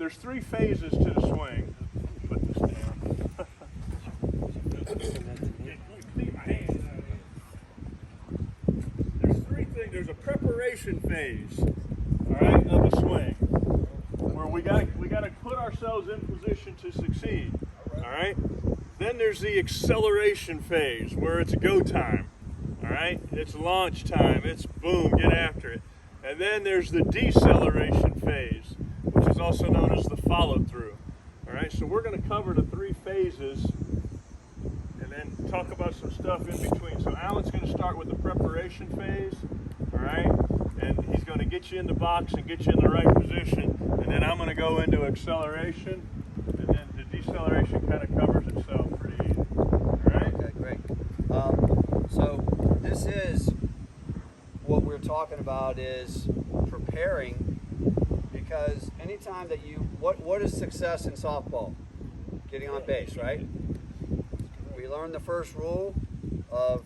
there's three phases to the swing. Let me put this down. There's three things. There's a preparation phase, all right, of a swing, where we got to put ourselves in position to succeed. All right. Then there's the acceleration phase, where it's go time. All right, it's launch time. It's boom, get after it. And then there's the deceleration phase, which is also known as the follow-through. All right, so we're going to cover the three phases and then talk about some stuff in between. So Alan's going to start with the preparation phase, all right, and he's going to get you in the box and get you in the right position. And then I'm going to go into acceleration, and then the deceleration kind of covers itself pretty easy. All right? Okay, great. So this is what we're talking about is preparing, because anytime that what is success in softball? Getting on base, right? We learned the first rule of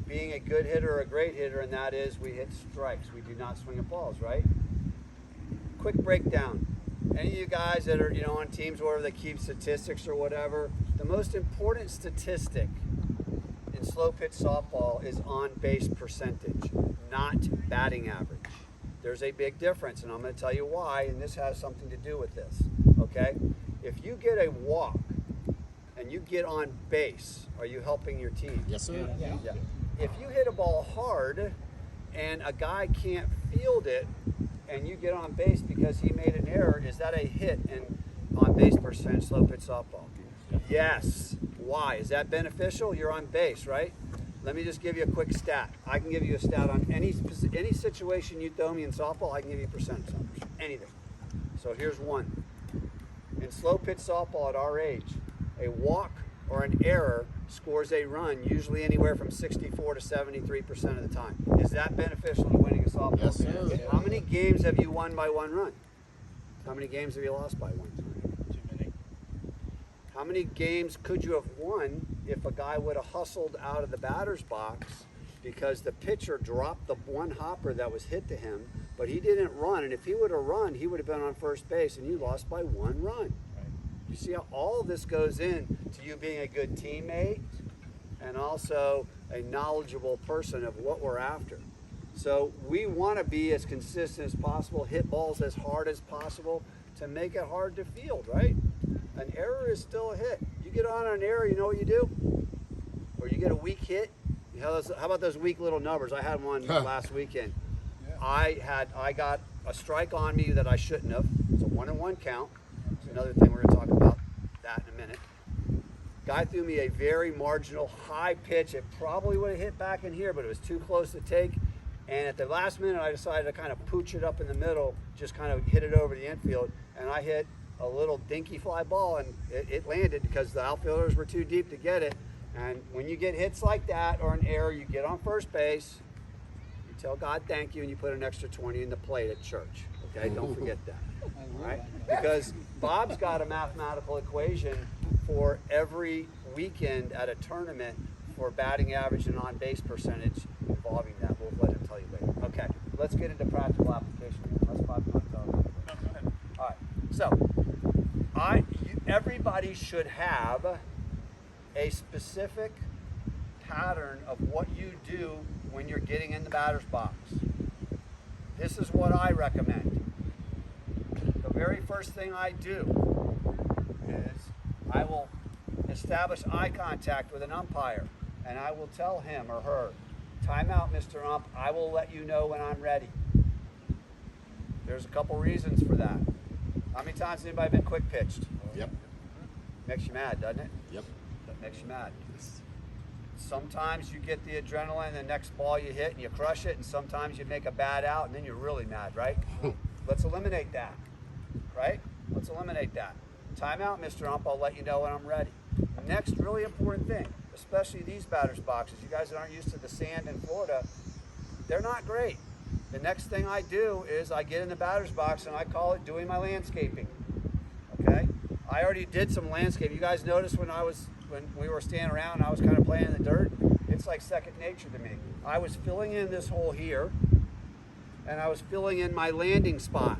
being a good hitter or a great hitter, and that is we hit strikes. We do not swing at balls, right? Quick breakdown. Any of you guys that are, on teams where they keep statistics or whatever, the most important statistic in slow pitch softball is on base percentage, not batting average. There's a big difference, and I'm going to tell you why, and this has something to do with this, okay? If you get a walk and you get on base, are you helping your team? Yes, sir. Yeah. If you hit a ball hard and a guy can't field it and you get on base because he made an error, is that a hit in on base percentage slow pitch softball? Yes. Why? Is that beneficial? You're on base, right? Let me just give you a quick stat. I can give you a stat on any situation you throw me in softball. I can give you percentage numbers, anything. So here's one. In slow pitch softball at our age, a walk or an error scores a run, usually anywhere from 64 to 73% of the time. Is that beneficial to winning a softball? Yes, sir. How many games have you won by one run? How many games have you lost by one? Too many. How many games could you have won if a guy would have hustled out of the batter's box because the pitcher dropped the one hopper that was hit to him, but he didn't run, and if he would have run, he would have been on first base, and you lost by one run. You see how all of this goes in to you being a good teammate and also a knowledgeable person of what we're after. So we want to be as consistent as possible, hit balls as hard as possible to make it hard to field, right? An error is still a hit. You get on an error, you know what you do? Or you get a weak hit. How about those weak little numbers? I had one last weekend. I got a strike on me that I shouldn't have. It's a 1-1 count. It's another thing we're going to talk about that in a minute. Guy threw me a very marginal high pitch. It probably would have hit back in here, but it was too close to take. And at the last minute, I decided to kind of pooch it up in the middle, just kind of hit it over the infield, and I hit a little dinky fly ball, and it landed because the outfielders were too deep to get it. And when you get hits like that or an error, you get on first base, you tell God thank you, and you put an extra 20 in the plate at church. Okay, don't forget that. All right? Because Bob's got a mathematical equation for every weekend at a tournament for batting average and on base percentage involving that. We'll let him tell you later. Okay, let's get into practical application. Let's Bob not tell you. No, go ahead. All right. So, everybody should have a specific pattern of what you do when you're getting in the batter's box. This is what I recommend. The very first thing I do is I will establish eye contact with an umpire, and I will tell him or her, "Timeout, Mr. Ump, I will let you know when I'm ready." There's a couple reasons for that. How many times has anybody been quick pitched? Yep. Makes you mad, doesn't it? Yep. That makes you mad. Sometimes you get the adrenaline, the next ball you hit and you crush it, and sometimes you make a bad out and then you're really mad, right? Let's eliminate that, right? Let's eliminate that. Timeout, Mr. Ump, I'll let you know when I'm ready. Next really important thing, especially these batter's boxes. You guys that aren't used to the sand in Florida, they're not great. The next thing I do is I get in the batter's box and I call it doing my landscaping, okay? I already did some landscaping. You guys noticed when we were standing around and I was kind of playing in the dirt? It's like second nature to me. I was filling in this hole here and I was filling in my landing spot.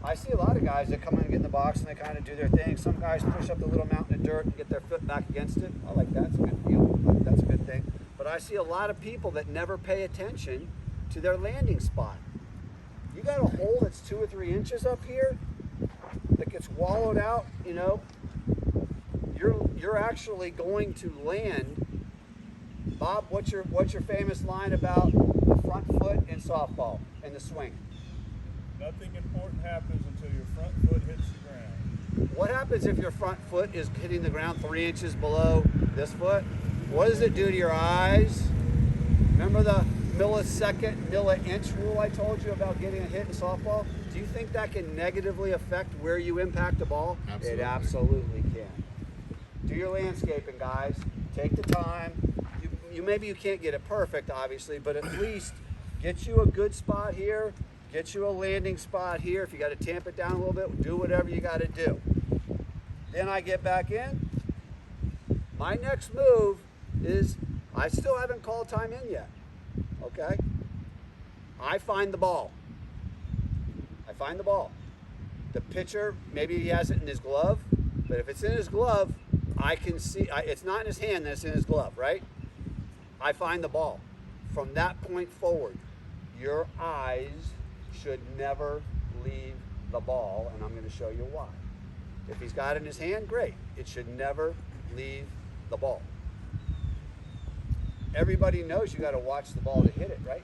I see a lot of guys that come in and get in the box and they kind of do their thing. Some guys push up the little mountain of dirt and get their foot back against it. I like that. It's a good deal. That's a good thing. But I see a lot of people that never pay attention to their landing spot. You got a hole that's 2 or 3 inches up here that gets wallowed out, you know, you're actually going to land. Bob, what's your famous line about the front foot in softball and the swing? Nothing important happens until your front foot hits the ground. What happens if your front foot is hitting the ground 3 inches below this foot? What does it do to your eyes? Remember the milli-inch rule I told you about getting a hit in softball? Do you think that can negatively affect where you impact the ball? Absolutely. It absolutely can. Do your landscaping, guys. Take the time. Maybe you can't get it perfect, obviously, but at least get you a good spot here. Get you a landing spot here. If you got to tamp it down a little bit, do whatever you got to do. Then I get back in. My next move is, I still haven't called time in yet. Okay? I find the ball. I find the ball. The pitcher, maybe he has it in his glove, but if it's in his glove, I can see, it's not in his hand, then it's in his glove, right? I find the ball. From that point forward, your eyes should never leave the ball, and I'm going to show you why. If he's got it in his hand, great. It should never leave the ball. Everybody knows you got to watch the ball to hit it, right?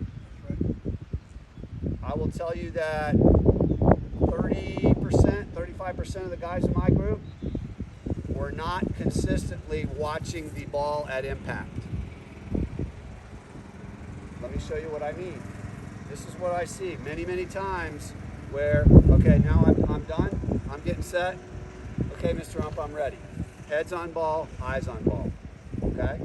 I will tell you that 30%, 35% of the guys in my group were not consistently watching the ball at impact. Let me show you what I mean. This is what I see many, many times where, okay, now I'm done. I'm getting set. Okay, Mr. Ump, I'm ready. Heads on ball, eyes on ball. Okay?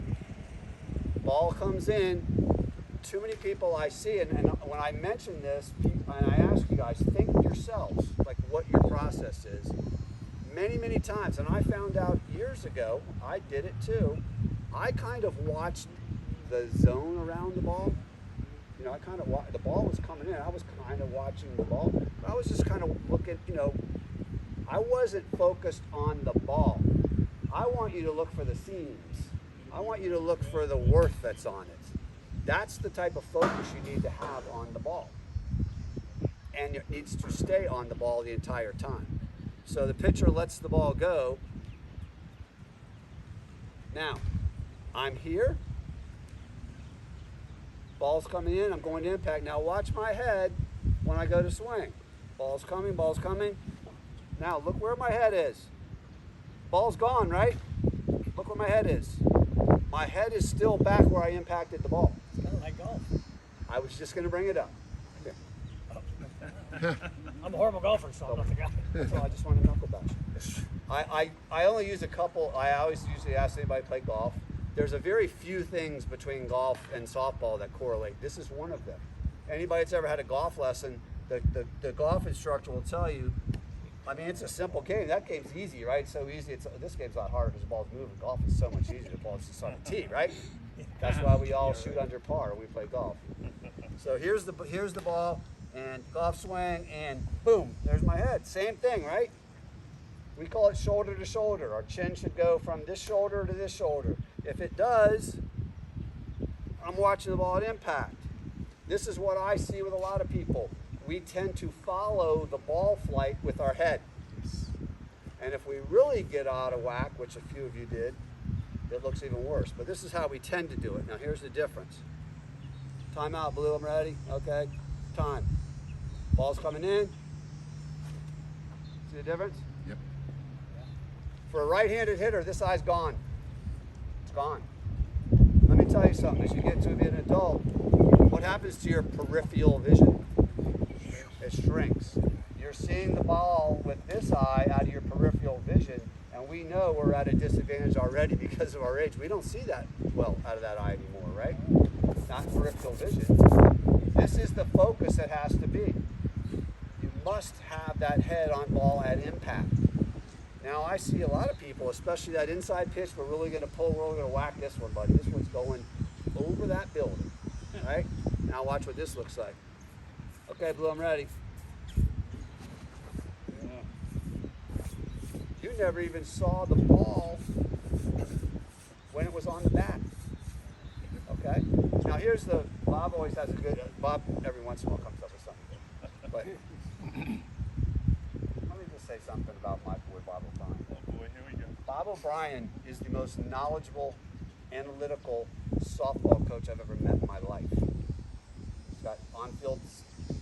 Ball comes in. Too many people I see, and when I mention this, and I ask you guys, think yourselves, like what your process is. Many, many times, and I found out years ago, I did it too, I kind of watched the zone around the ball. You know, I kind of the ball was coming in. I was kind of watching the ball. But I was just kind of looking, you know, I wasn't focused on the ball. I want you to look for the seams. I want you to look for the worth that's on it. That's the type of focus you need to have on the ball. And it needs to stay on the ball the entire time. So the pitcher lets the ball go. Now, I'm here. Ball's coming in, I'm going to impact. Now watch my head when I go to swing. Ball's coming, ball's coming. Now look where my head is. Ball's gone, right? Look where my head is. My head is still back where I impacted the ball. It's kind of like golf. I was just going to bring it up. Here. I'm a horrible golfer, so I'm not the guy. So I just want to knuckle bash. I only use a couple. I always usually ask anybody to play golf. There's a very few things between golf and softball that correlate. This is one of them. Anybody that's ever had a golf lesson, the golf instructor will tell you, I mean, it's a simple game. That game's easy, right? So easy. This game's a lot harder because the ball's moving. Golf is so much easier. The ball's just on the tee, right? That's why we all shoot under par when we play golf. So here's the ball, and golf swing, and boom, there's my head. Same thing, right? We call it shoulder to shoulder. Our chin should go from this shoulder to this shoulder. If it does, I'm watching the ball at impact. This is what I see with a lot of people. We tend to follow the ball flight with our head. And if we really get out of whack, which a few of you did, it looks even worse. But this is how we tend to do it. Now here's the difference. Time out, Blue, I'm ready. Okay, time. Ball's coming in. See the difference? Yep. For a right-handed hitter, this eye's gone. It's gone. Let me tell you something. As you get to be an adult, what happens to your peripheral vision? It shrinks. You're seeing the ball with this eye out of your peripheral vision, and we know we're at a disadvantage already because of our age. We don't see that well out of that eye anymore, right? Not peripheral vision. This is the focus that has to be. You must have that head on ball at impact. Now I see a lot of people, especially that inside pitch, we're really going to pull, we're really going to whack this one, buddy. This one's going over that building, right? Now watch what this looks like. Okay, Blue, I'm ready. never even saw the ball when it was on the bat. Okay? Now here's the, Bob always has a good, Bob every once in a while comes up with something good. But let me just say something about my boy Bob O'Brien. Oh boy, here we go. Bob O'Brien is the most knowledgeable, analytical softball coach I've ever met in my life. He's got on-field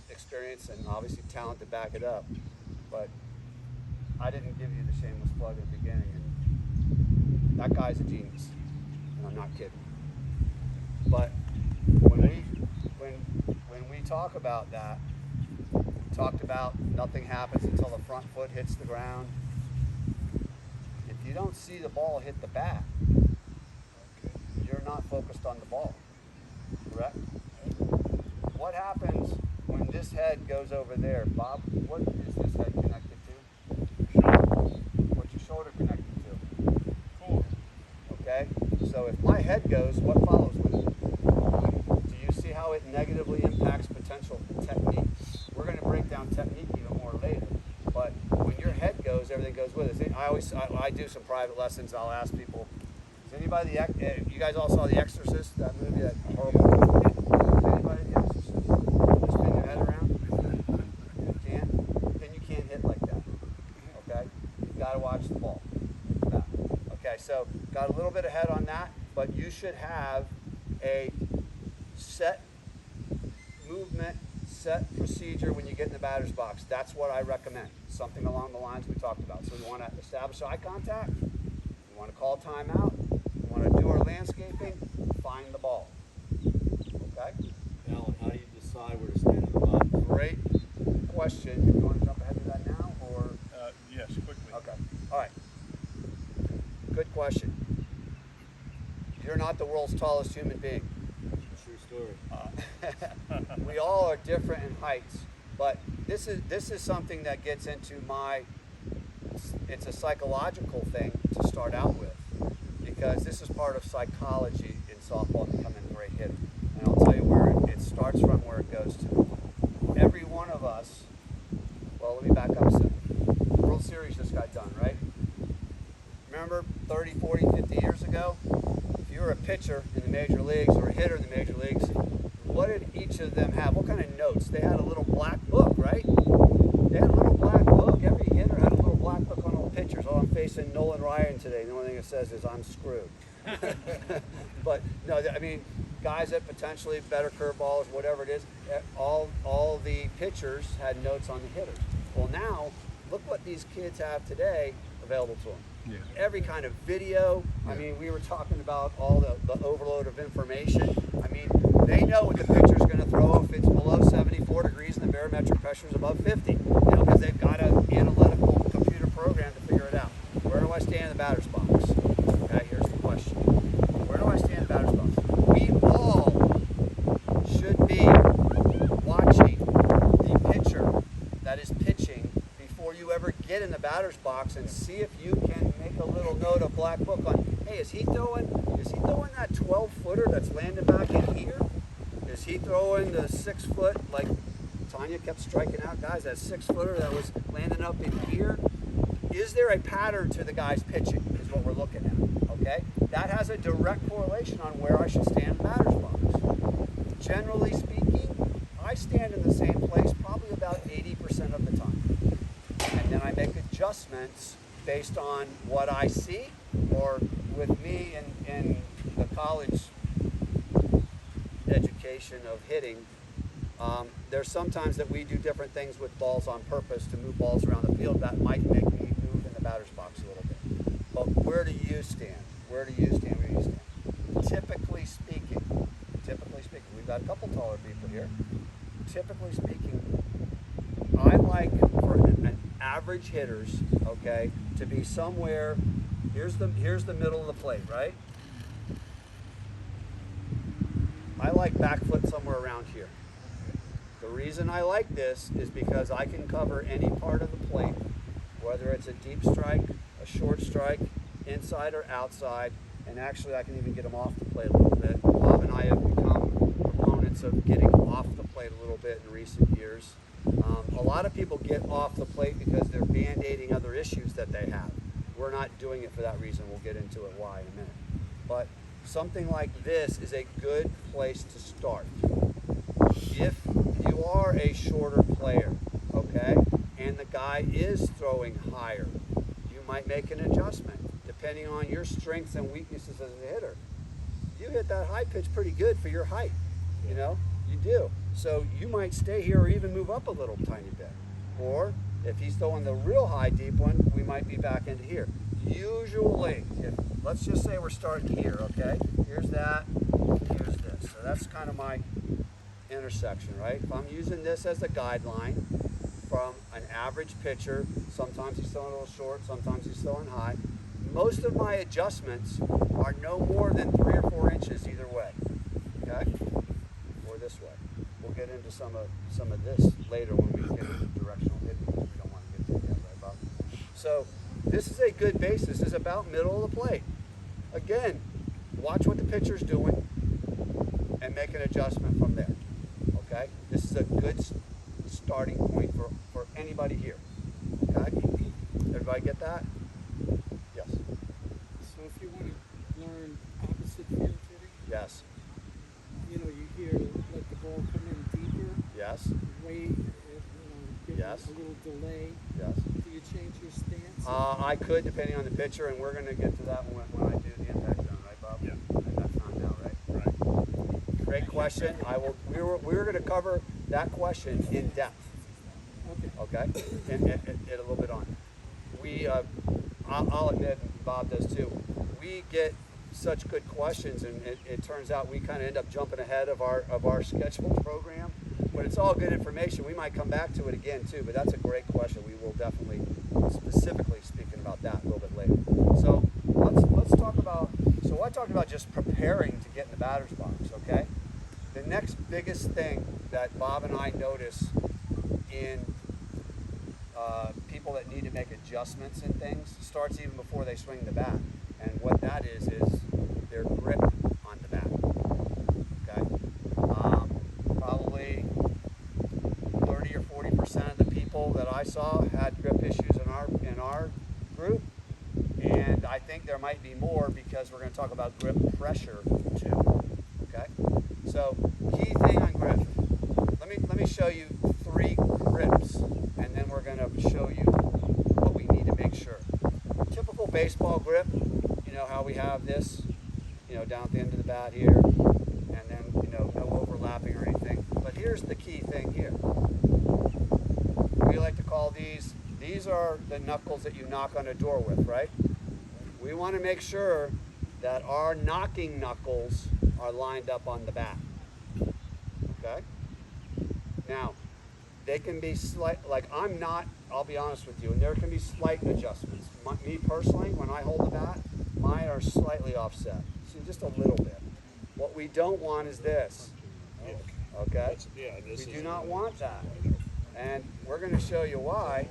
experience and obviously talent to back it up. But I didn't give you the shameless plug at the beginning. And that guy's a genius, and I'm not kidding. But when we talk about that, we talked about nothing happens until the front foot hits the ground. If you don't see the ball hit the bat, you're not focused on the ball, correct? What happens when this head goes over there? Bob, what is this head connected to? Shoulder. What's your shoulder connected to? Core. Okay? So if my head goes, what follows with it? Do you see how it negatively impacts potential technique? We're going to break down technique even more later. But when your head goes, everything goes with it. I do some private lessons. I'll ask people, is anybody, you guys all saw The Exorcist, that movie, that horrible movie? Is anybody The Exorcist? Just spin your head around? You can't? Then you can't hit like that. Okay? You've got to watch the ball. Okay, so got a little bit ahead on that, but you should have a set movement, set procedure when you get in the batter's box. That's what I recommend. Something along the lines we talked about. So we want to establish eye contact. We want to call timeout. We want to do our landscaping. Find the ball. Okay? Alan, how do you decide where to stand in the box? Great question. You want to jump ahead to that now, or? Yes, quickly. Okay. All right. Good question. You're not the world's tallest human being. True story. We all are different in heights, but this is something that gets into it's a psychological thing to start out with, because this is part of psychology in softball becoming a great hitter. And I'll tell you where it starts from, where it goes to. Every one of us, well, let me back up a second. World Series just got done, right? Remember 30, 40, 50 years ago? If you were a pitcher in the major leagues or a hitter in the major leagues, what did each of them have? What kind of notes? They had a little black book, right? They had a little black book. Every hitter had a little black book on all the pitchers. Oh, I'm facing Nolan Ryan today. The only thing it says is I'm screwed. But no, I mean, guys that potentially better curveballs, whatever it is, all the pitchers had notes on the hitters. Well, now, look what these kids have today available to them. Yeah. Every kind of video. I mean, we were talking about all the overload of information. I mean, they know what the pitcher's going to throw if it's below 74 degrees and the barometric pressure is above 50. You know, because they've got an analytical computer program to figure it out. Where do I stand in the batter's box? Okay, here's the question. Where do I stand in the batter's box? We all should be watching the pitcher that is pitching before you ever get in the batter's box, and see if you can make a little note of black book on, hey, is he throwing that 12-footer that's landing back in here? Is he throwing the 6-foot, like Tanya kept striking out guys, that 6-footer that was landing up in here? Is there a pattern to the guy's pitching, is what we're looking at, okay? That has a direct correlation on where I should stand in the batter's box. Generally speaking, I stand in the same place probably about 80% of the time. And then I make adjustments based on what I see, or with me in the college education of hitting, there's sometimes that we do different things with balls on purpose to move balls around the field that might make me move in the batter's box a little bit. But where do you stand? Where do you stand? Where do you stand? Typically speaking, we've got a couple taller people here. Typically speaking, I like for an average hitters, okay, to be somewhere, here's the middle of the plate, right? I like back foot somewhere around here. The reason I like this is because I can cover any part of the plate, whether it's a deep strike, a short strike, inside or outside, and actually I can even get them off the plate a little bit. Bob and I have become proponents of getting off the plate a little bit in recent years. A lot of people get off the plate because they're band-aiding other issues that they have. we're not doing it for that reason. We'll get into it why in a minute. But something like this is a good place to start. If you are a shorter player, okay, and the guy is throwing higher, you might make an adjustment depending on your strengths and weaknesses as a hitter. You hit that high pitch pretty good for your height, you know, you do. So you might stay here or even move up a little tiny bit. Or if he's throwing the real high deep one, we might be back into here. Usually, let's just say we're starting here, okay? Here's that, here's this. So that's kind of my intersection, right? If I'm using this as a guideline from an average pitcher, sometimes he's throwing a little short, sometimes he's throwing high. Most of my adjustments are no more than 3 or 4 inches either way, okay? Or this way. We'll get into some of this later when we get into directional hitting, because we don't want to get to that, right, Bob? So this is a good base. This is about middle of the plate. Again, watch what the pitcher's doing and make an adjustment from there, okay? This is a good starting point for anybody here, okay? Everybody get that? Yes. So if you want to learn opposite field hitting, Yes. you know, you hear let the ball come in deeper, Yes. wait, give Yes. it a little delay. Yes. Do you change your stance? I could, depending on the pitcher, and we're going to get to that when I do the impact zone, right, Bob? Yeah. And that's not now, right? Right. Great question. We were going to cover that question in depth. Okay. Okay, and a little bit on. I'll admit, Bob does too. We get such good questions, and it turns out we kind of end up jumping ahead of our scheduled program. But it's all good information. We might come back to it again too. But that's a great question. We will definitely specifically speaking about that a little bit later. So let's talk about. So I talked about just preparing to get in the batter's box. Okay. The next biggest thing that Bob and I notice in people that need to make adjustments and things starts even before they swing the bat. And what that is their grip on the bat. Okay? Probably 30 or 40% of the people that I saw had grip issues in our group. And I think there might be more because we're going to talk about grip pressure too. Okay? So, key thing on grip. Let me show you 3 grips, and then we're going to show you what we need to make sure. Typical baseball grip, you know how we have this, you know, down at the end of the bat here, and then, you know, no overlapping or anything. But here's the key thing here. We like to call these are the knuckles that you knock on a door with, right? We want to make sure that our knocking knuckles are lined up on the bat. Okay? Now, they can be slight, like I'll be honest with you, and there can be slight adjustments. Me personally, when I hold the bat, mine are slightly offset. See, just a little bit. What we don't want is this. Okay? We do not want that. And we're going to show you why.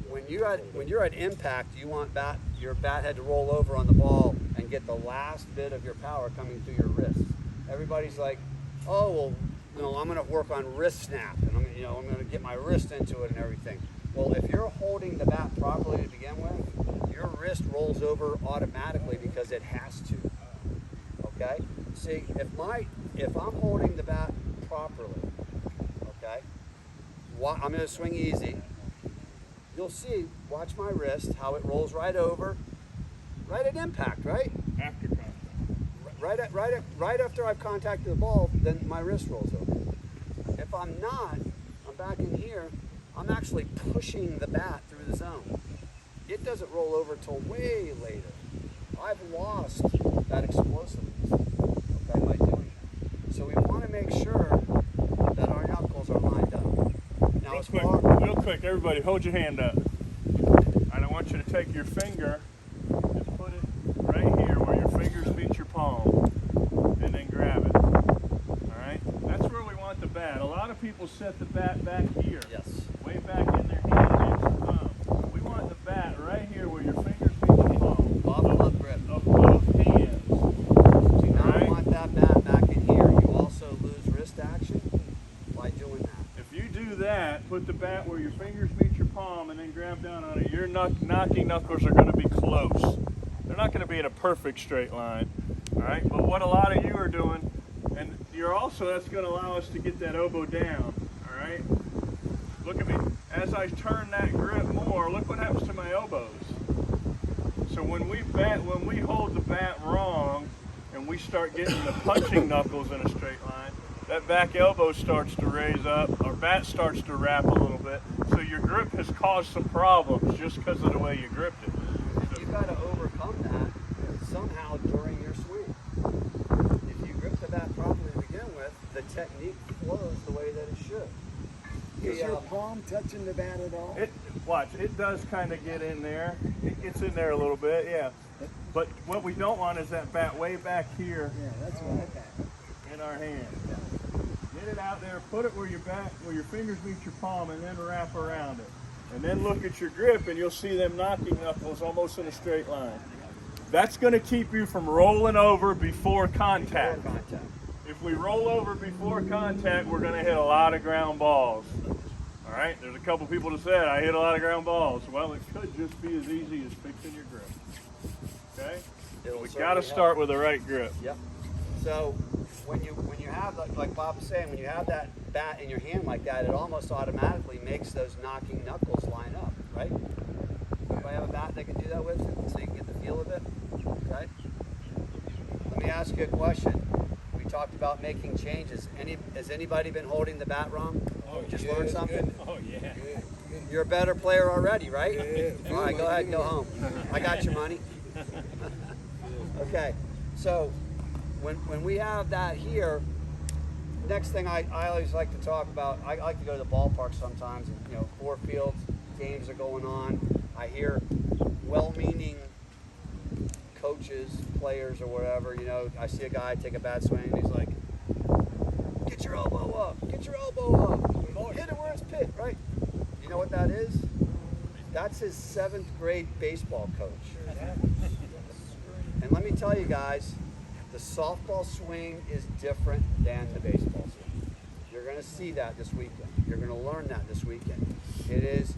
When you're at impact, you want your bat head to roll over on the ball and get the last bit of your power coming through your wrist. Everybody's like, oh, well, you know, I'm going to work on wrist snap, and I'm going to get my wrist into it and everything. Well, if you're holding the bat properly to begin with, your wrist rolls over automatically because it has to. Okay? See, if I'm holding the bat properly, okay, I'm going to swing easy. You'll see, watch my wrist, how it rolls right over, right at impact, right? After contact. Right after I've contacted the ball, then my wrist rolls over. If I'm not, I'm back in here, I'm actually pushing the bat through the zone. It doesn't roll over till way later. I've lost that explosiveness, okay, by doing that. So we want to make sure that our knuckles are lined up. Now, Real quick, everybody, hold your hand up. And I want you to take your finger and put it right here where your fingers meet your palm, and then grab it. All right? That's where we want the bat. A lot of people set the bat back here. Yes. Way back in their hand against the thumb. We want the bat right here where your fingers meet your palm. Bottom up grip. Of both hands. Do not Right. want that bat back in here. You also lose wrist action by doing that. If you do that, bat, put the bat where your fingers meet your palm, and then grab down on it. Your knocking knuckles are going to be close. They're not going to be in a perfect straight line. All right, but what a lot of you are doing, and that's going to allow us to get that elbow down. All right, look at me. As I turn that grip more, look what happens to my elbows. So when we hold the bat wrong, and we start getting the punching knuckles in a straight line, that back elbow starts to raise up, our bat starts to wrap a little bit. So your grip has caused some problems just because of the way you gripped it. And you've got to overcome that somehow during your swing. If you grip the bat properly to begin with, the technique flows the way that it should. Is your palm touching the bat at all? Watch, it does kind of get in there. It gets in there a little bit, yeah. But what we don't want is that bat way back here Yeah, that's what I thought. in our hand. Get it out there, put it where your fingers meet your palm, and then wrap around it. And then look at your grip, and you'll see them knocking knuckles almost in a straight line. That's going to keep you from rolling over before contact. Before contact. If we roll over before contact, we're going to hit a lot of ground balls. All right, there's a couple people that said, I hit a lot of ground balls. Well, it could just be as easy as fixing your grip. Okay? It'll We certainly got to help. start with the right grip. Yep. So when you have, like Bob was saying, when you have that bat in your hand like that, it almost automatically makes those knocking knuckles line up, right? Anybody have a bat they can do that with, so you can get the feel of it? Okay. Let me ask you a question. We talked about making changes. Has anybody been holding the bat wrong? Just learned something? Oh, yeah. You're a better player already, right? Yeah. All right, go ahead and go home. I got your money. Okay, so when we have that here, next thing I always like to talk about, I like to go to the ballpark sometimes, and, four fields, games are going on. I hear well-meaning coaches, players or whatever, I see a guy take a bad swing and he's like, get your elbow up, get your elbow up, hit it where it's pit, right? You know what that is? That's his 7th grade baseball coach. And let me tell you guys, the softball swing is different than the baseball swing. You're going to see that this weekend. You're going to learn that this weekend. There's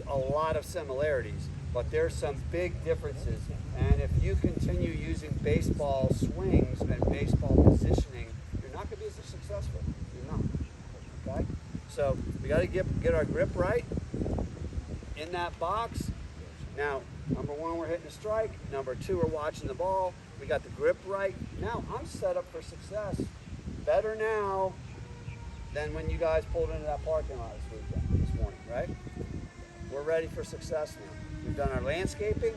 a lot of similarities, but there's some big differences. And if you continue using baseball swings and baseball positioning, you're not going to be as successful. You're not. Okay? So we got to get our grip right in that box. Now, number 1, we're hitting a strike. Number 2, we're watching the ball. We got the grip right. Now I'm set up for success. Better now than when you guys pulled into that parking lot this morning, right? We're ready for success now. We've done our landscaping.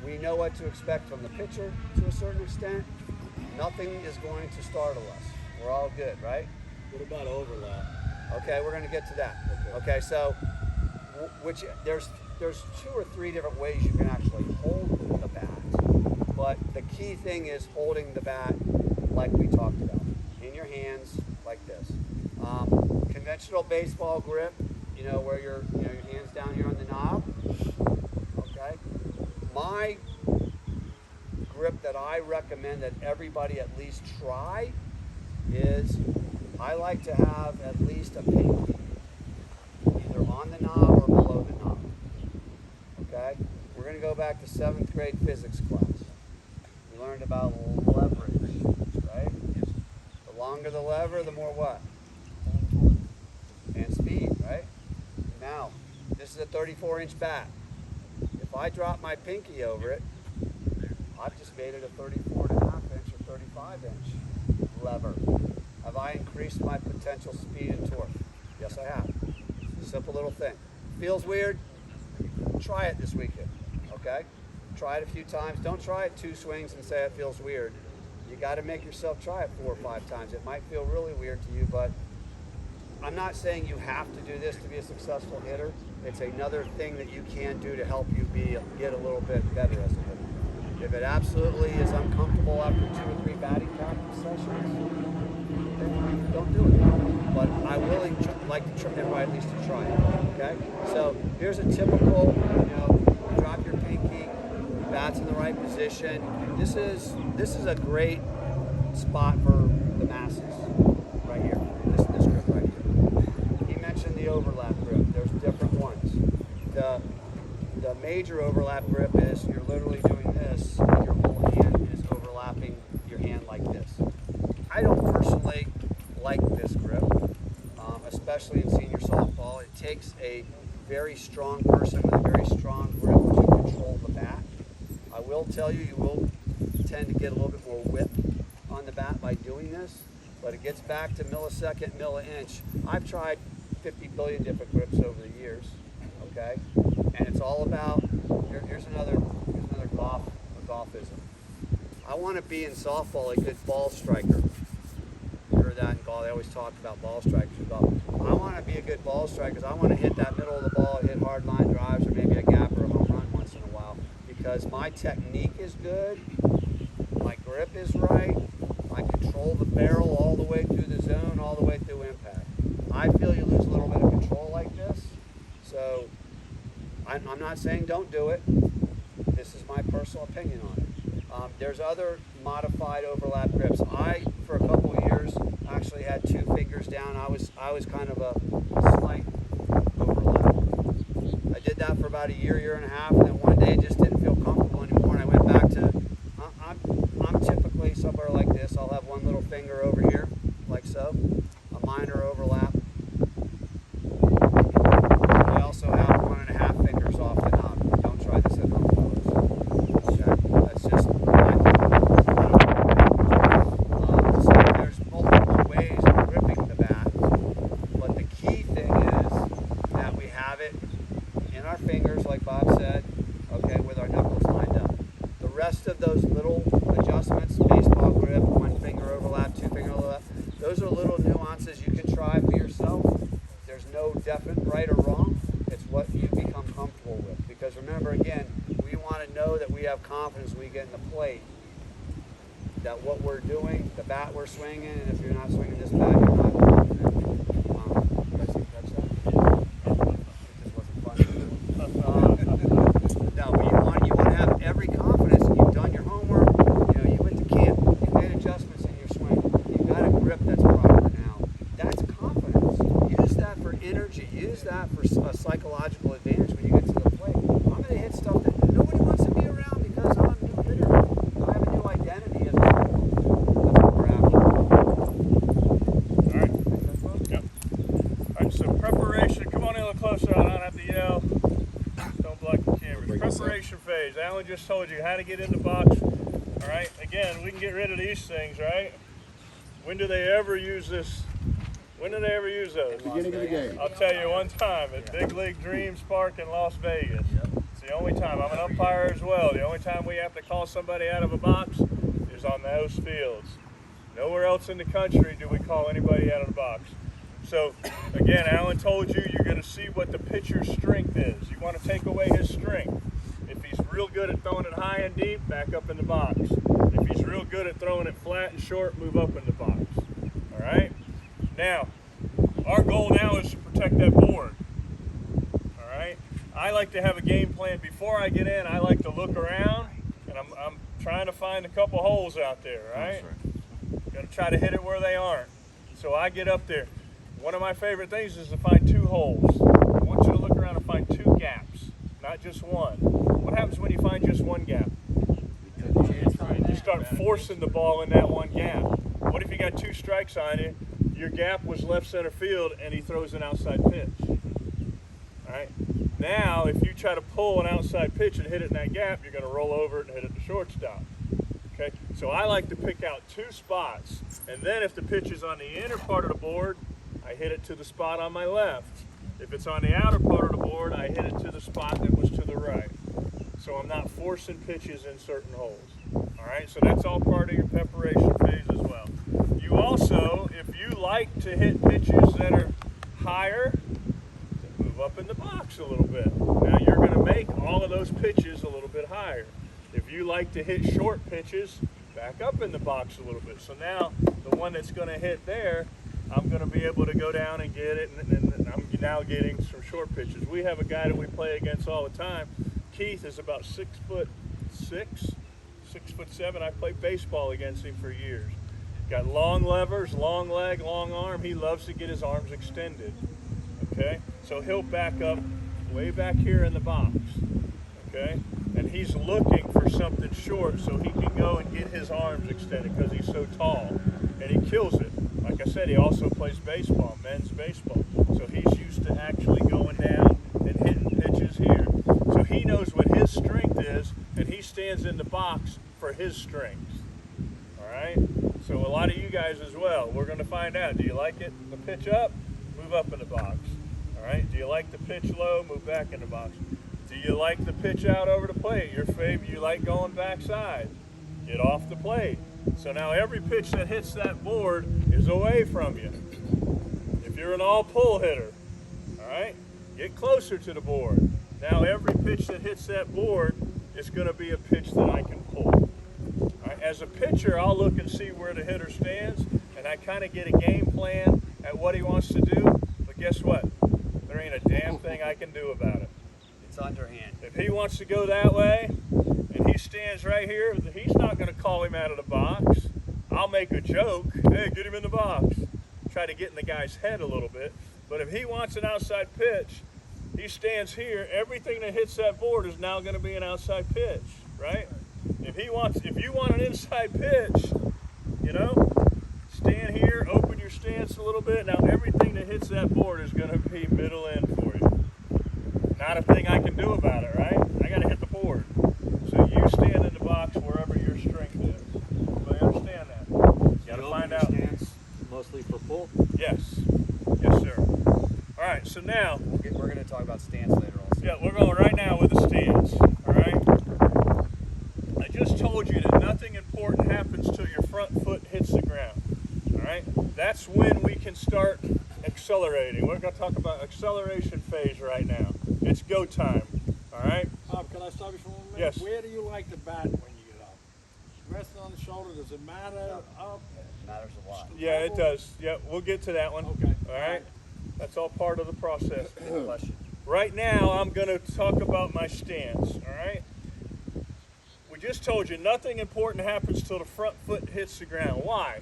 We know what to expect from the pitcher to a certain extent. Nothing is going to startle us. We're all good, right? What about overlap? Okay, we're going to get to that. Okay, so there's 2 or 3 different ways you can actually hold the bat, but the key thing is holding the bat like we talked about, in your hands like this. Conventional baseball grip, where your hands down here on the knob. Okay, my grip that I recommend that everybody at least try is I like to have at least a pinky either on the knob or below the knob. Okay? We're going to go back to 7th grade physics class. We learned about leverage, right? The longer the lever, the more what? And speed, right? Now, this is a 34-inch bat. If I drop my pinky over it, I've just made it a 34.5-inch or 35-inch lever. Have I increased my potential speed and torque? Yes, I have. Simple little thing. Feels weird? Try it this weekend, okay? Try it a few times. Don't try it 2 swings and say it feels weird. You got to make yourself try it 4 or 5 times. It might feel really weird to you, but I'm not saying you have to do this to be a successful hitter. It's another thing that you can do to help you get a little bit better as a hitter. If it absolutely is uncomfortable after 2 or 3 batting practice sessions, then don't do it. But I really like to try everybody at least to try it. Okay? So here's a typical, drop your pinky, bat's in the right position. This is a great spot for the masses right here. This grip right here. overlap grip. There's different ones. The major overlap grip is you're literally doing this, and your whole hand is overlapping your hand like this. I don't personally like this grip, especially in senior softball. It takes a very strong person with a very strong grip to control the bat. I will tell you, you will tend to get a little bit more whip on the bat by doing this, but it gets back to millisecond, milli-inch. I've tried 50 billion different grips over the years, okay? And it's all about, here's another golfism. I want to be in softball a good ball striker. You heard that in golf. They always talk about ball strikers in golf. I want to be a good ball striker because I want to hit that middle of the ball, hit hard line drives, or maybe a gap or a home run once in a while. Because my technique is good, my grip is right, I control the barrel all the way through the zone, all the way through impact. I feel you lose a little bit of control like this, so I'm not saying don't do it. This is my personal opinion on it. There's other modified overlap grips. I, for a couple of years, actually had 2 fingers down. I was kind of a slight overlap. I did that for about a year and a half, and then one day it just didn't feel comfortable anymore, and I went back to, I'm typically somewhere like this. I'll have one little finger over here, like so, a minor overlap. I also have 1.5 fingers off the knob. Don't try this at home, fellas. Okay, that's just my so there's multiple ways of gripping the bat, but the key thing is that we have it in our fingers, like Bob said, okay, with our knuckles lined up. The rest of those little adjustments, baseball grip, 1 finger overlap, 2 finger overlap, those are little nuances you can try for yourself. There's no definite right or wrong. It's what you become comfortable with. Because remember, again, we want to know that we have confidence when we get in the plate, that what we're doing, the bat we're swinging, and if you're not swinging this bat, you're not confident. You guys think that's that? It just wasn't fun. No, you want to have every confidence. You've done your homework. You went to camp. You made adjustments in your swing. You've got a grip that's proper now. That's confidence. Use that for energy. Use that for a psychological advantage when you get to the plate. I'm going to hit stuff that nobody wants to be around because I'm a new hitter. I have a new identity as a hitter. That's what we're after. All right. Yep. All right, so preparation. Come on in a little closer. I don't have to yell. Don't block the cameras. Preparation phase. Alan just told you how to get in the box. All right. Again, we can get rid of these things, right? When do they ever use this? When do they ever use those? Beginning of the game. I'll tell you one time at Big League Dreams Park in Las Vegas. It's the only time. I'm an umpire as well. The only time we have to call somebody out of a box is on those fields. Nowhere else in the country do we call anybody out of the box. So, again, Alan told you you're going to see what the pitcher's strength is. You want to take away his strength. If he's real good at throwing it high and deep, back up in the box. If he's real good at throwing it flat and short, move up in the box. All right? Now, our goal now is to protect that board. All right? I like to have a game plan. Before I get in, I like to look around, and I'm trying to find a couple holes out there, right? Going to try to hit it where they aren't. So I get up there. One of my favorite things is to find 2 holes. I want you to look around and find 2 gaps, not just one. What happens when you find just one gap? You start forcing the ball in that one gap. What if you got 2 strikes on you? Your gap was left center field, and he throws an outside pitch. All right. Now, if you try to pull an outside pitch and hit it in that gap, you're going to roll over it and hit it to shortstop. Okay. So I like to pick out 2 spots, and then if the pitch is on the inner part of the board, I hit it to the spot on my left. If it's on the outer part of the board, I hit it to the spot that was to the right. So I'm not forcing pitches in certain holes. All right. So that's all part of your preparation phase as well. You also, if you like to hit pitches that are higher, move up in the box a little bit. Now you're going to make all of those pitches a little bit higher. If you like to hit short pitches, back up in the box a little bit. So now the one that's going to hit there, I'm going to be able to go down and get it, and I'm now getting some short pitches. We have a guy that we play against all the time. Keith is about 6'6", 6'7". I played baseball against him for years. Got long levers, long leg, long arm. He loves to get his arms extended. Okay, so he'll back up way back here in the box. Okay, and he's looking for something short so he can go and get his arms extended because he's so tall, and he kills it. Like I said, he also plays baseball, men's baseball, so he's used to actually going down and hitting pitches here. So he knows what his strength is, and he stands in the box for his strengths. All right, so a lot of you guys as well, we're going to find out. Do you like it, the pitch up? Move up in the box. All right, do you like the pitch low? Move back in the box. Do you like the pitch out over the plate? Your favorite, you like going backside. Get off the plate. So now every pitch that hits that board is away from you. If you're an all-pull hitter, all right, get closer to the board. Now every pitch that hits that board is going to be a pitch that I can pull. All right, as a pitcher, I'll look and see where the hitter stands, and I kind of get a game plan at what he wants to do. But guess what? There ain't a damn thing I can do about it. It's underhand. If he wants to go that way, and he stands right here, he's not going to call him out of the box. I'll make a joke, hey, get him in the box. Try to get in the guy's head a little bit. But if he wants an outside pitch, he stands here. Everything that hits that board is now going to be an outside pitch, right? If you want an inside pitch, you know, stand here, open your stance a little bit. Now everything that hits that board is going to be middle end for you. Not a thing I can do about it, right? I got to hit the board. So you stand in the box wherever your strength is. Everybody understand that? You got to find out. Stance mostly for pull. Yes. Yes, sir. All right, so now, We're going to talk about stance later also. yeah, we're going right now with the stance. All right? I just told you that nothing important happens till your front foot hits the ground. All right? That's when we can start accelerating. We're going to talk about acceleration phase right now. It's go time. All right? Bob, can I stop you for 1 minute? Yes. Where do you like to bat when you get up? Resting on the shoulder, does it matter? Up? It matters a lot. Yeah, it does. Yeah, we'll get to that one. Okay. All right? That's all part of the process. Good question. Right now, I'm going to talk about my stance, all right? We just told you nothing important happens till the front foot hits the ground. Why?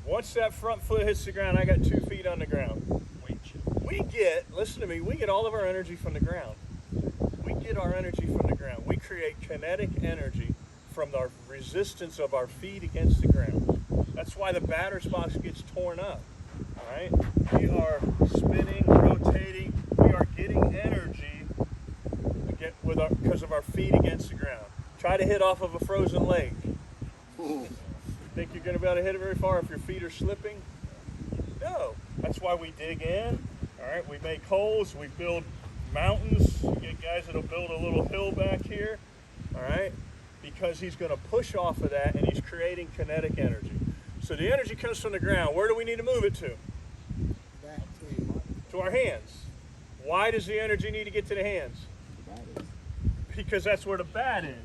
Once that front foot hits the ground, I got 2 feet on the ground. Listen to me, we get all of our energy from the ground. We get our energy from the ground. We create kinetic energy from the resistance of our feet against the ground. That's why the batter's box gets torn up. All right? We are spinning, rotating. We are getting energy because of our feet against the ground. Try to hit off of a frozen lake. Think you're going to be able to hit it very far if your feet are slipping? No. That's why we dig in. All right? We make holes. We build mountains. You get guys that'll build a little hill back here. All right? Because he's going to push off of that, and he's creating kinetic energy. So the energy comes from the ground. Where do we need to move it to? Back to your To our hands. Why does the energy need to get to the hands? Because that's where the bat is.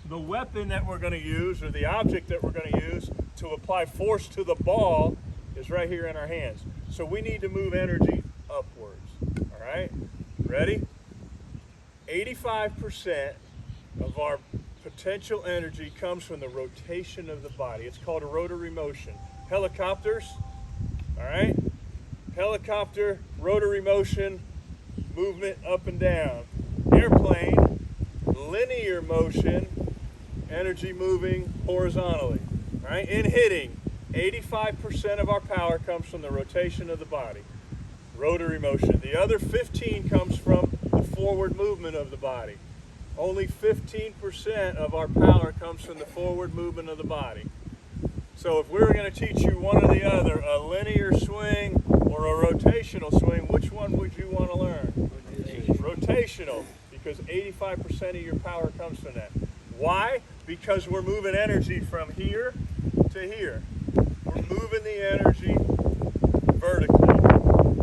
The weapon that we're going to use, or the object that we're going to use to apply force to the ball, is right here in our hands. So we need to move energy upwards. All right? Ready? 85% of our potential energy comes from the rotation of the body. It's called a rotary motion. Helicopters, all right? Helicopter, rotary motion, movement up and down. Airplane, linear motion, energy moving horizontally. All right? In hitting, 85% of our power comes from the rotation of the body. Rotary motion. The other 15 comes from the forward movement of the body. Only 15% of our power comes from the forward movement of the body. So if we were going to teach you one or the other, a linear swing or a rotational swing, which one would you want to learn? Rotational, because 85% of your power comes from that. Why? Because we're moving energy from here to here. We're moving the energy vertically.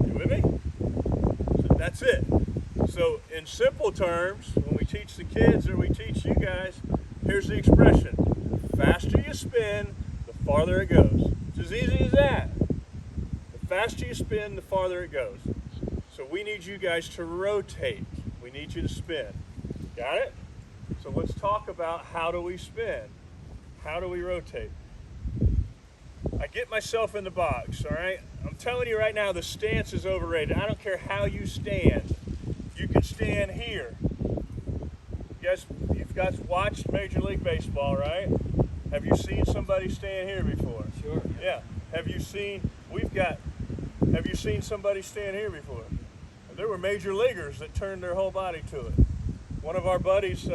You with me? So that's it. So in simple terms, when we teach the kids or we teach you guys, here's the expression. The faster you spin, the farther it goes. It's as easy as that. The faster you spin, the farther it goes. So we need you guys to rotate. We need you to spin. Got it? So let's talk about how do we spin? How do we rotate? I get myself in the box, all right? I'm telling you right now, the stance is overrated. I don't care how you stand. You can stand here. You've guys watched Major League Baseball, right? Have you seen somebody stand here before? Sure. Yeah. Have you seen somebody stand here before? There were major leaguers that turned their whole body to it. One of our buddies,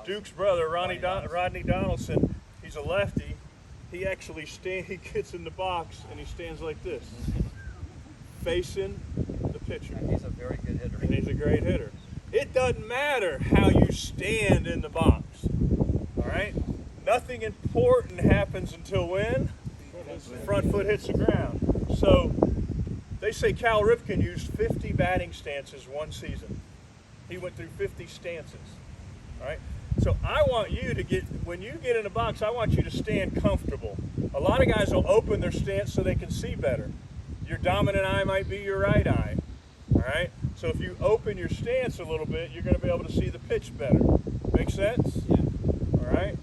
Duke's brother, Rodney Donaldson, he's a lefty. He actually he gets in the box and he stands like this, facing the pitcher. And he's a very good hitter. And he's a great hitter. It doesn't matter how you stand in the box. All right? Nothing important happens until when? The front foot hits the ground. So they say Cal Ripken used 50 batting stances one season. He went through 50 stances. All right? So I want you to when you get in a box, I want you to stand comfortable. A lot of guys will open their stance so they can see better. Your dominant eye might be your right eye. All right? So if you open your stance a little bit, you're going to be able to see the pitch better. Make sense? Yeah. All right?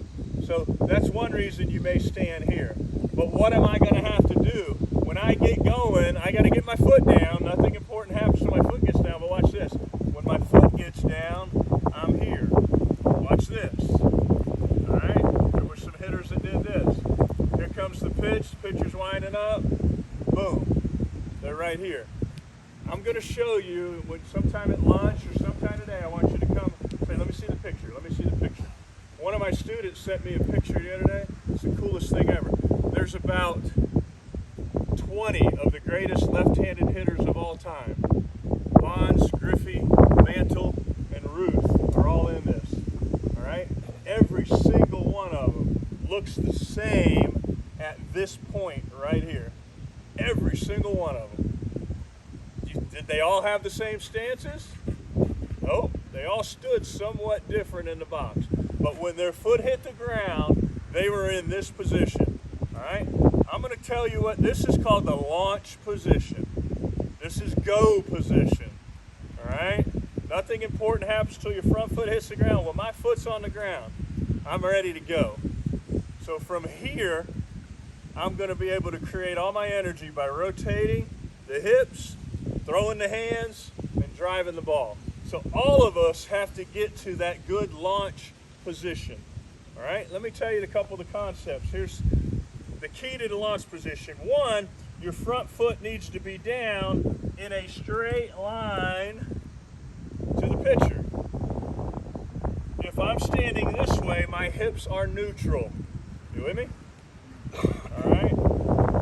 So that's one reason you may stand here. But what am I going to have to do? When I get going, I got to get my foot down. Nothing important happens when my foot gets down, but watch this. When my foot gets down, I'm here. Watch this. All right? There were some hitters that did this. Here comes the pitch. The pitcher's winding up. Boom. They're right here. I'm going to show you when sometime at lunch or sometime today, I want you to come say, let me see the picture. Let me see the picture. One of my students sent me a picture the other day. It's the coolest thing ever. There's about 20 of the greatest left-handed hitters of all time. Bonds, Griffey, Mantle, and Ruth are all in this. All right? Every single one of them looks the same at this point right here. Every single one of them. Did they all have the same stances? Nope. They all stood somewhat different in the box. But when their foot hit the ground, they were in this position. All right? I'm going to tell you what this is called, the launch position. This is go position. All right? Nothing important happens until your front foot hits the ground. When my foot's on the ground, I'm ready to go. So from here, I'm going to be able to create all my energy by rotating the hips, throwing the hands, and driving the ball. So all of us have to get to that good launch position. All right, let me tell you a couple of the concepts. Here's the key to the launch position. One, your front foot needs to be down in a straight line to the pitcher. If I'm standing this way, my hips are neutral. You with me? All right,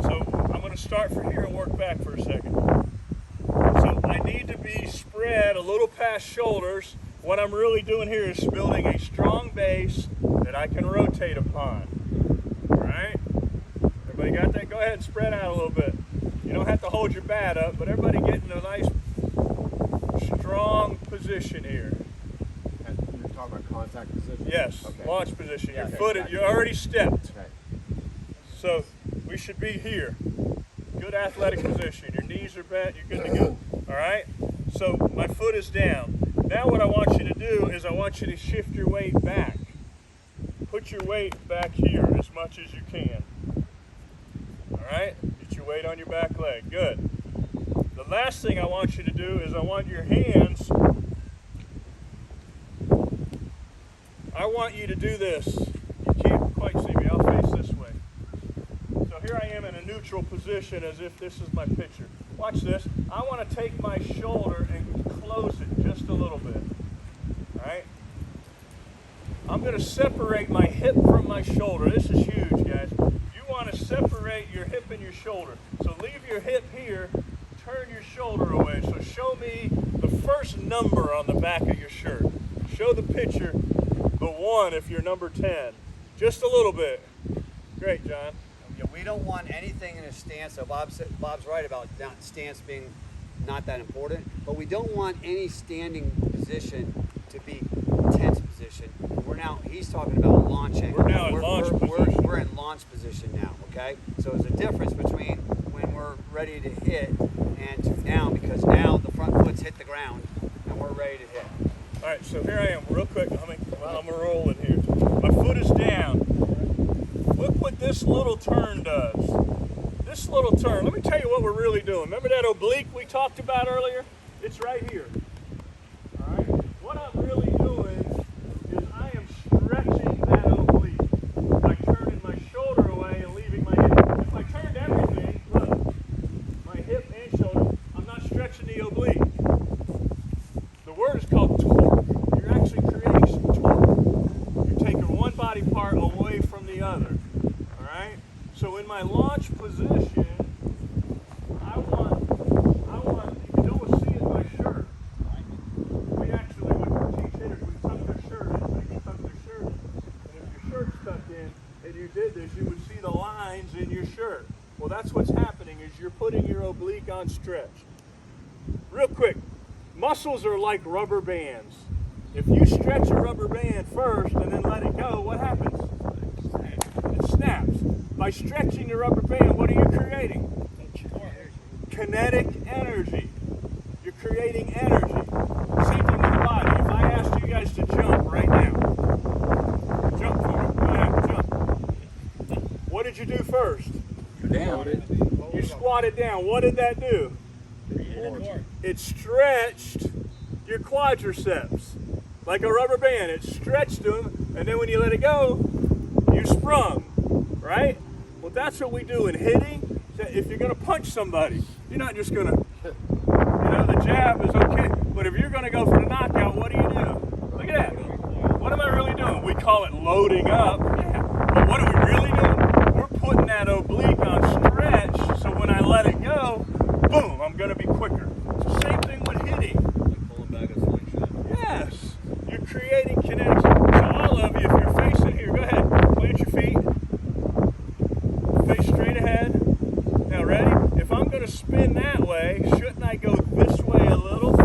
so I'm going to start from here and work back for a second. So I need to be spread a little past shoulders. What I'm really doing here is building a strong base that I can rotate upon. All right? Everybody got that? Go ahead and spread out a little bit. You don't have to hold your bat up, but everybody get in a nice, strong position here. You're talking about contact position? Yes, Okay. launch position. Your Okay, foot, gotcha. you already stepped. Okay. So we should be here. Good athletic position. Your knees are bent. You're good to go. All right? So my foot is down. Now what I want you to do is I want you to shift your weight back. Put your weight back here as much as you can. All right? Get your weight on your back leg. Good. The last thing I want you to do is I want your hands, I want you to do this. You can't quite see me. I'll face this way. So here I am in a neutral position as if this is my pitcher. Watch this. I want to take my shoulder and close it just a little bit. All right? I'm going to separate my hip from my shoulder. This is huge, guys. You want to separate your hip and your shoulder. So leave your hip here, turn your shoulder away. So show me the first number on the back of your shirt. Show the pitcher the 1 if you're number 10. Just a little bit. Great, John. Yeah, we don't want anything in a stance. So Bob's right about stance being not that important, but we don't want any standing position to be tense position. He's talking about launching. We're now in launch position. We're in launch position now, okay? So there's a difference between when we're ready to hit and to now, because now the front foot's hit the ground and we're ready to hit. All right, so here I am, real quick. I'm rolling here. My foot is down. look what this little turn does. This little turn, let me tell you what we're really doing. Remember that oblique we talked about earlier? It's right here. All right? What I'm really doing is I am stretching that oblique by turning my shoulder away and leaving my hip. If I turned everything, look, my hip and shoulder, I'm not stretching the oblique. The word is called torque. You're actually creating some torque. You're taking one body part away from the other. All right? So in my launch position, I want, you can almost see it in my shirt. We actually, when we teach hitters, we tuck their shirt in, so you can tuck their shirt in. And if your shirt's tucked in and you did this, you would see the lines in your shirt. Well, that's what's happening is you're putting your oblique on stretch. Real quick, muscles are like rubber bands. If you stretch a rubber band first and then let it go, what happens? It snaps. By stretching the rubber band, what are you creating? Kinetic energy. You're creating energy. Same thing with the body. If I asked you guys to jump right now, jump for me. Go ahead, jump. What did you do first? Down. You squatted down. What did that do? It stretched your quadriceps like a rubber band. It stretched them, and then when you let it go, you sprung, right? Well, that's what we do in hitting. If you're going to punch somebody, you're not just going to, the jab is okay, but if you're going to go for the knockout, what do? Look at that. What am I really doing? We call it loading up, but what are we really doing? We're putting that oblique on stretch, so when I let it go, boom, I'm going to be quicker. It's the same thing with hitting. Pulling back a slingshot. Yes, you're creating kinetics. So all of you, if you're facing here, go ahead, plant your feet, face straight ahead. Now ready? If I'm going to spin that way, shouldn't I go this way a little?